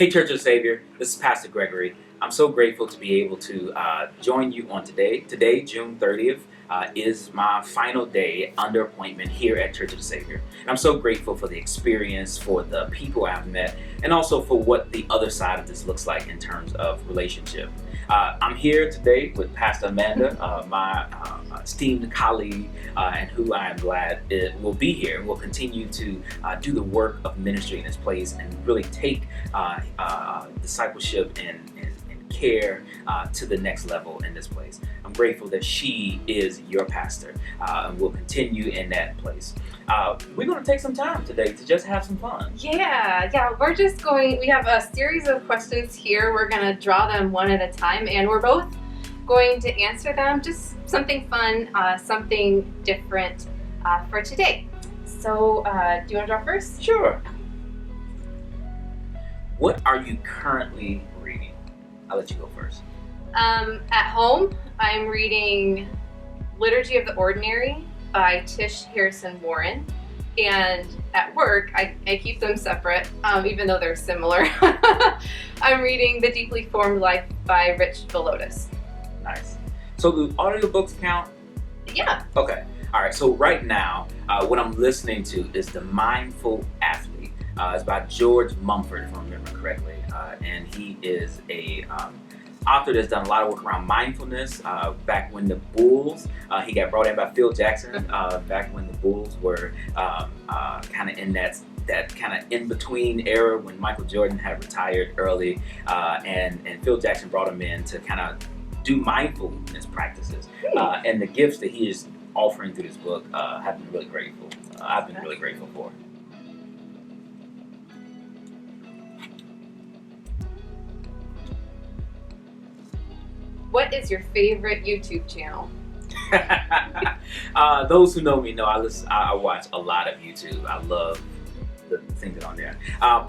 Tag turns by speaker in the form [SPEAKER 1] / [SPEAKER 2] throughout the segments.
[SPEAKER 1] Hey, Church of the Savior, this is Pastor Gregory. I'm so grateful to be able to join you on today. Today, June 30th, is my final day under appointment here at Church of the Savior. And I'm so grateful for the experience, for the people I've met, and also for what the other side of this looks like in terms of relationship. I'm here today with Pastor Amanda, my esteemed colleague, and who I am glad will be here and will continue to do the work of ministry in this place and really take discipleship and care to the next level in this place. I'm grateful that she is your pastor and will continue in that place. We're going to take some time today to just have some fun.
[SPEAKER 2] Yeah, we're just we have a series of questions here. We're going to draw them one at a time, and we're both going to answer them. Just something fun, something different for today. So, do you want to draw first?
[SPEAKER 1] Sure. What are you currently reading? I'll let you go first.
[SPEAKER 2] At home, I'm reading Liturgy of the Ordinary by Tish Harrison Warren. And at work, I keep them separate, even though they're similar. I'm reading The Deeply Formed Life by Rich Villodas.
[SPEAKER 1] Nice. So do audiobooks count?
[SPEAKER 2] Yeah.
[SPEAKER 1] Okay. All right. So right now, what I'm listening to is The Mindful Athlete. It's by George Mumford, if I remember correctly. And he is a author that's done a lot of work around mindfulness. Back when the Bulls, he got brought in by Phil Jackson. Back when the Bulls were kind of in that kind of in-between era when Michael Jordan had retired early, and Phil Jackson brought him in to kind of do mindfulness practices. And the gifts that he is offering through this book have been really grateful. I've been really grateful for.
[SPEAKER 2] What is your favorite YouTube channel?
[SPEAKER 1] Those who know me know I watch a lot of YouTube. I love the things that are on there.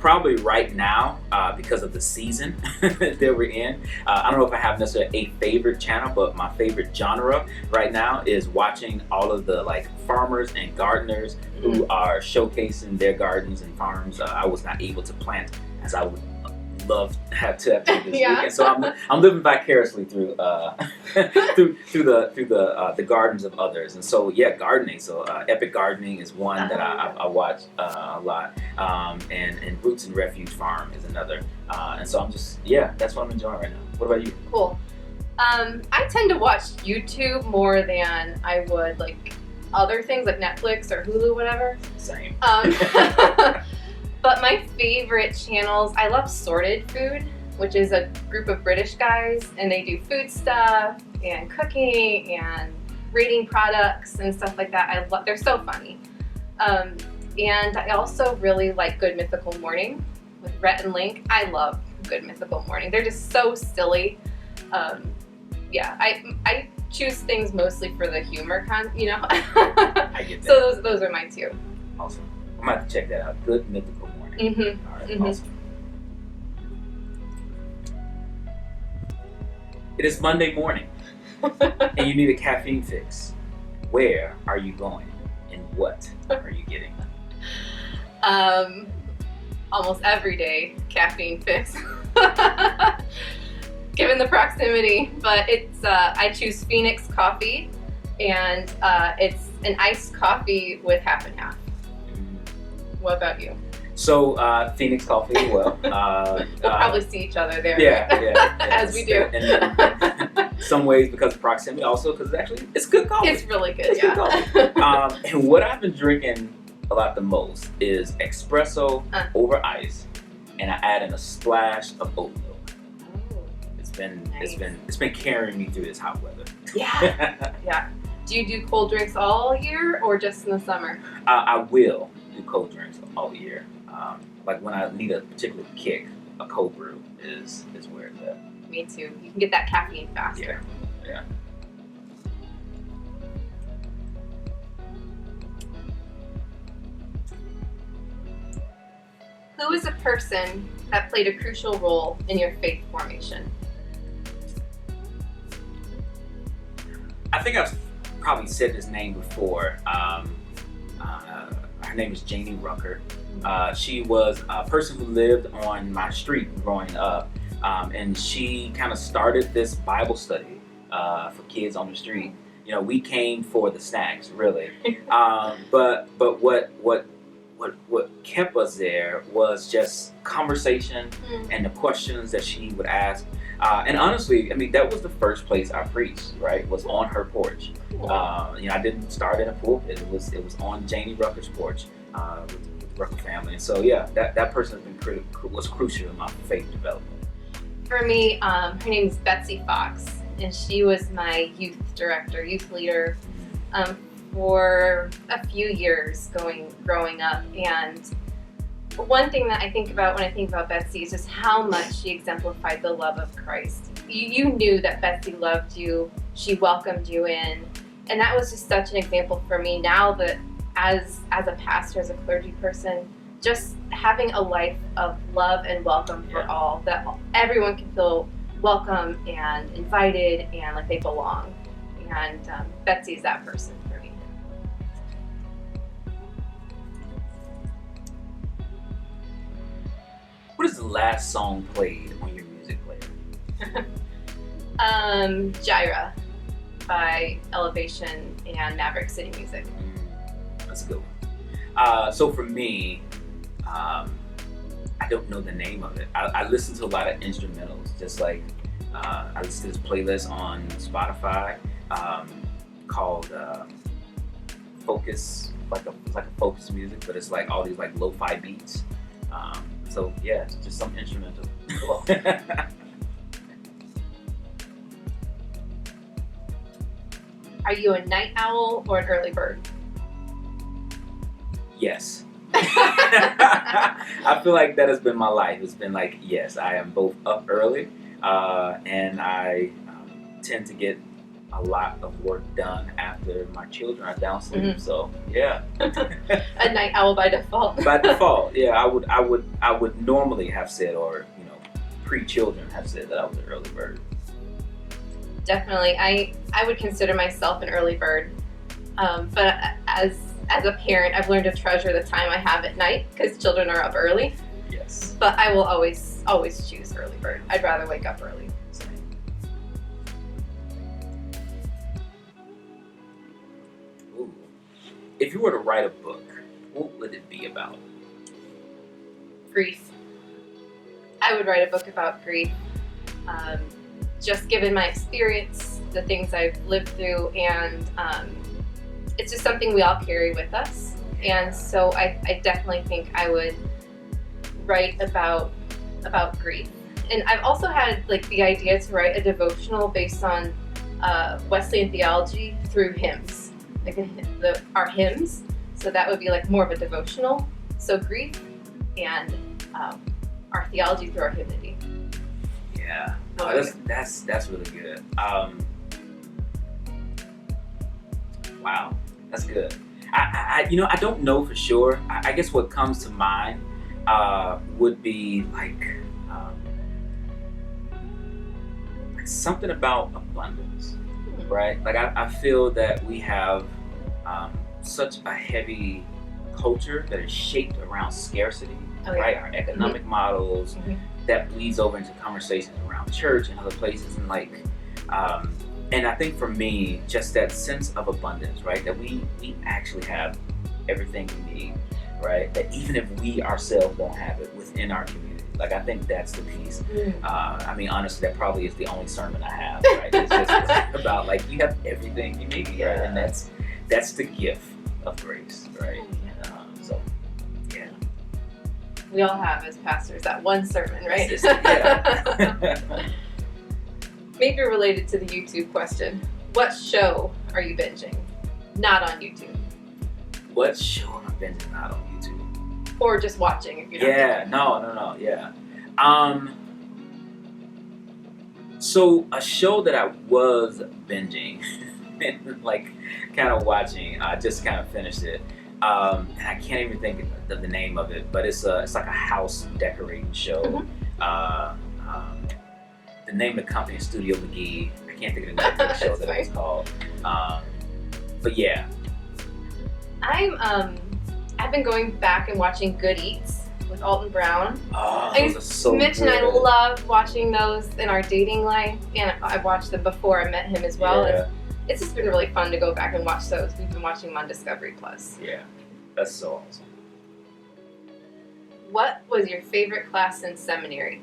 [SPEAKER 1] Probably right now, because of the season that we're in, I don't know if I have necessarily a favorite channel, but my favorite genre right now is watching all of the farmers and gardeners who are showcasing their gardens and farms. I was not able to plant as I would love to have this weekend, so I'm living vicariously through the gardens of others, and so gardening. So Epic Gardening is one that I watch a lot, and Roots and Refuge Farm is another, and so I'm just that's what I'm enjoying right now. What about you?
[SPEAKER 2] Cool. I tend to watch YouTube more than I would other things like Netflix or Hulu, whatever.
[SPEAKER 1] Same.
[SPEAKER 2] But my favorite channels, I love Sorted Food, which is a group of British guys, and they do food stuff and cooking and rating products and stuff like that. They're so funny. And I also really like Good Mythical Morning with Rhett and Link. I love Good Mythical Morning. They're just so silly. I choose things mostly for the humor,
[SPEAKER 1] I get that.
[SPEAKER 2] So those are my two.
[SPEAKER 1] Awesome. I'm going to have to check that out. Good Mythical Morning.
[SPEAKER 2] Mm-hmm.
[SPEAKER 1] All right,
[SPEAKER 2] Mm-hmm.
[SPEAKER 1] Awesome. It is Monday morning, and you need a caffeine fix. Where are you going, and what are you getting?
[SPEAKER 2] Almost every day, caffeine fix. Given the proximity, but it's I choose Phoenix coffee, and it's an iced coffee with half and half. What about you?
[SPEAKER 1] So Phoenix coffee as well.
[SPEAKER 2] We'll probably see each other there.
[SPEAKER 1] Yeah.
[SPEAKER 2] As we do.
[SPEAKER 1] And then some ways because of proximity, also because it's good coffee.
[SPEAKER 2] It's really good.
[SPEAKER 1] It's good coffee. And what I've been drinking a lot the most is espresso over ice, and I add in a splash of oat milk.
[SPEAKER 2] Oh,
[SPEAKER 1] It's been carrying me through this hot weather.
[SPEAKER 2] Yeah. Do you do cold drinks all year or just in the summer?
[SPEAKER 1] I will do cold drinks all year. When I need a particular kick, a cold brew is where it's at.
[SPEAKER 2] Me too. You can get that caffeine faster.
[SPEAKER 1] Yeah.
[SPEAKER 2] Who is a person that played a crucial role in your faith formation?
[SPEAKER 1] I think I've probably said this name before. Her name is Janie Rucker. She was a person who lived on my street growing up, and she kind of started this Bible study for kids on the street. You know, we came for the snacks, really. But what kept us there was just conversation and the questions that she would ask. And honestly, I mean, that was the first place I preached, right? Was on her porch. You know, I didn't start in a pulpit. It was on Janie Rucker's porch with the Rucker family. And so, yeah, that person has been was crucial in my faith development.
[SPEAKER 2] For me, her name's Betsy Fox, and she was my youth director, youth leader, for a few years growing up. And one thing that I think about when I think about Betsy is just how much she exemplified the love of Christ. You knew that Betsy loved you. She welcomed you in. And that was just such an example for me now that as a pastor, as a clergy person, just having a life of love and welcome for all, that everyone can feel welcome and invited and like they belong. And Betsy is that person for me.
[SPEAKER 1] What is the last song played on your music player?
[SPEAKER 2] Gyra by Elevation and Maverick City Music.
[SPEAKER 1] That's a good one. So for me, I don't know the name of it. I listen to a lot of instrumentals, just like I listen to this playlist on Spotify called Focus, it's like a focus music, but it's like all these like lo-fi beats. So yeah, it's just some instrumental.
[SPEAKER 2] Are you a night owl or an early bird?
[SPEAKER 1] Yes. I feel like that has been my life. It's been like, yes, I am both up early and I tend to get a lot of work done after my children are down sleep. So yeah.
[SPEAKER 2] A night owl by default.
[SPEAKER 1] By default, yeah. I would normally have said, or you know, pre-children have said that I was an early bird.
[SPEAKER 2] Definitely, I would consider myself an early bird, but as a parent, I've learned to treasure the time I have at night because children are up early.
[SPEAKER 1] Yes.
[SPEAKER 2] But I will always choose early bird. I'd rather wake up early.
[SPEAKER 1] Ooh. If you were to write a book, what would it be about?
[SPEAKER 2] Grief. I would write a book about grief. Just given my experience, the things I've lived through, and it's just something we all carry with us. And so I definitely think I would write about grief. And I've also had like the idea to write a devotional based on Wesleyan theology through hymns, like our hymns. So that would be like more of a devotional. So grief and our theology through our hymnody.
[SPEAKER 1] Yeah, no, that's really good. Wow, that's good. I don't know for sure. I guess what comes to mind would be like something about abundance, right? Like I feel that we have such a heavy culture that is shaped around scarcity, right? Our economic models that bleeds over into conversations around church and other places, and like. And I think for me, just that sense of abundance, right? That we actually have everything we need, right? That even if we ourselves don't have it within our community, like I think that's the piece. I mean, honestly, that probably is the only sermon I have, right? It's just about like you have everything you need, right? And that's the gift of grace, right? So, yeah.
[SPEAKER 2] We all have as pastors that one sermon, right?
[SPEAKER 1] Yeah.
[SPEAKER 2] Maybe related to the YouTube question. What show are you binging? Not on YouTube.
[SPEAKER 1] What show am I binging not on YouTube?
[SPEAKER 2] Or just watching if you don't.
[SPEAKER 1] Yeah, no, yeah. So a show that I was binging and like kind of watching, I just kind of finished it. And I can't even think of the name of it, but it's like a house decorating show. The name of the company is Studio McGee. I can't think of the name of the show that it's called. But yeah.
[SPEAKER 2] I I've been going back and watching Good Eats with Alton Brown.
[SPEAKER 1] Oh, those are so
[SPEAKER 2] Mitch
[SPEAKER 1] good.
[SPEAKER 2] and I love watching those in our dating life, and I've watched them before I met him as well.
[SPEAKER 1] Yeah.
[SPEAKER 2] And it's just been really fun to go back and watch those. We've been watching them on Discovery Plus.
[SPEAKER 1] Yeah, that's so awesome.
[SPEAKER 2] What was your favorite class in seminary?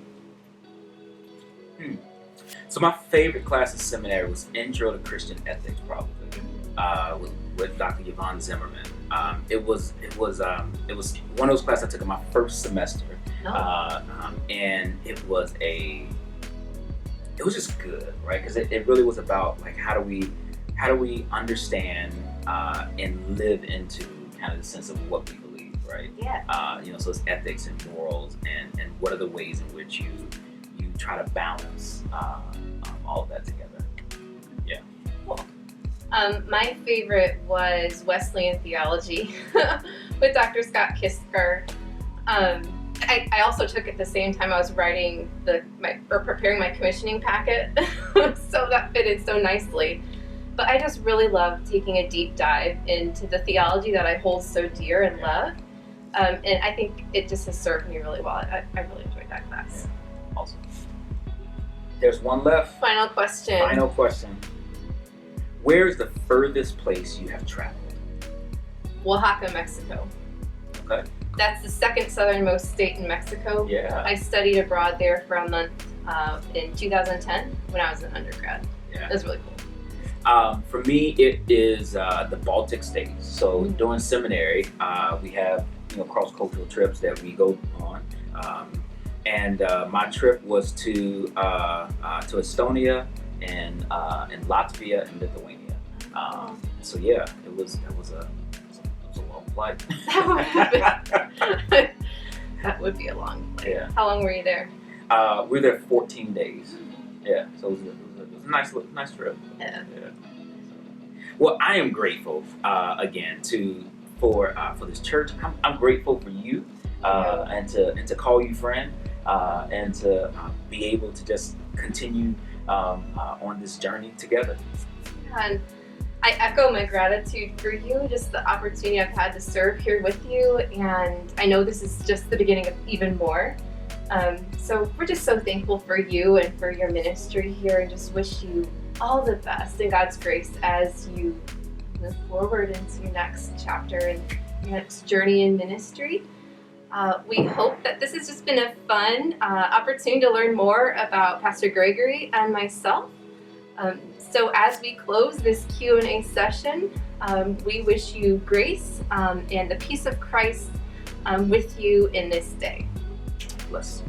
[SPEAKER 1] So my favorite class in seminary was Intro to Christian Ethics, probably, with Dr. Yvonne Zimmerman. It was one of those classes I took in my first semester, and it was just good, right? Because it really was about like how do we understand and live into kind of the sense of what we believe, right?
[SPEAKER 2] Yeah.
[SPEAKER 1] So it's ethics and morals, and what are the ways in which you try to balance all of that together. Yeah.
[SPEAKER 2] Cool. My favorite was Wesleyan Theology with Dr. Scott Kisker. I also took it the same time I was writing preparing my commissioning packet, so that fitted so nicely. But I just really love taking a deep dive into the theology that I hold so dear and love, and I think it just has served me really well. I really enjoyed that class.
[SPEAKER 1] Yeah. Awesome. There's one left.
[SPEAKER 2] Final question.
[SPEAKER 1] Where is the furthest place you have traveled?
[SPEAKER 2] Oaxaca, Mexico.
[SPEAKER 1] Okay.
[SPEAKER 2] That's the second southernmost state in Mexico.
[SPEAKER 1] Yeah.
[SPEAKER 2] I studied abroad there for a month in 2010 when I was an undergrad.
[SPEAKER 1] Yeah.
[SPEAKER 2] It was really cool.
[SPEAKER 1] For me, it is the Baltic states. So during seminary, we have cross-cultural trips that we go on. And my trip was to Estonia and Latvia and Lithuania. So yeah, it was a long flight.
[SPEAKER 2] That would be a long flight.
[SPEAKER 1] Yeah.
[SPEAKER 2] How long were you there?
[SPEAKER 1] We were there 14 days. Yeah, so it was a nice trip.
[SPEAKER 2] Yeah.
[SPEAKER 1] Well, I am grateful again for this church. I'm grateful for you and to call you friend. And to be able to just continue on this journey together.
[SPEAKER 2] And I echo my gratitude for you, just the opportunity I've had to serve here with you, and I know this is just the beginning of even more. So we're just so thankful for you and for your ministry here, and just wish you all the best and God's grace as you move forward into your next chapter and your next journey in ministry. We hope that this has just been a fun opportunity to learn more about Pastor Gregory and myself. So as we close this Q&A session, we wish you grace and the peace of Christ with you in this day.
[SPEAKER 1] Bless.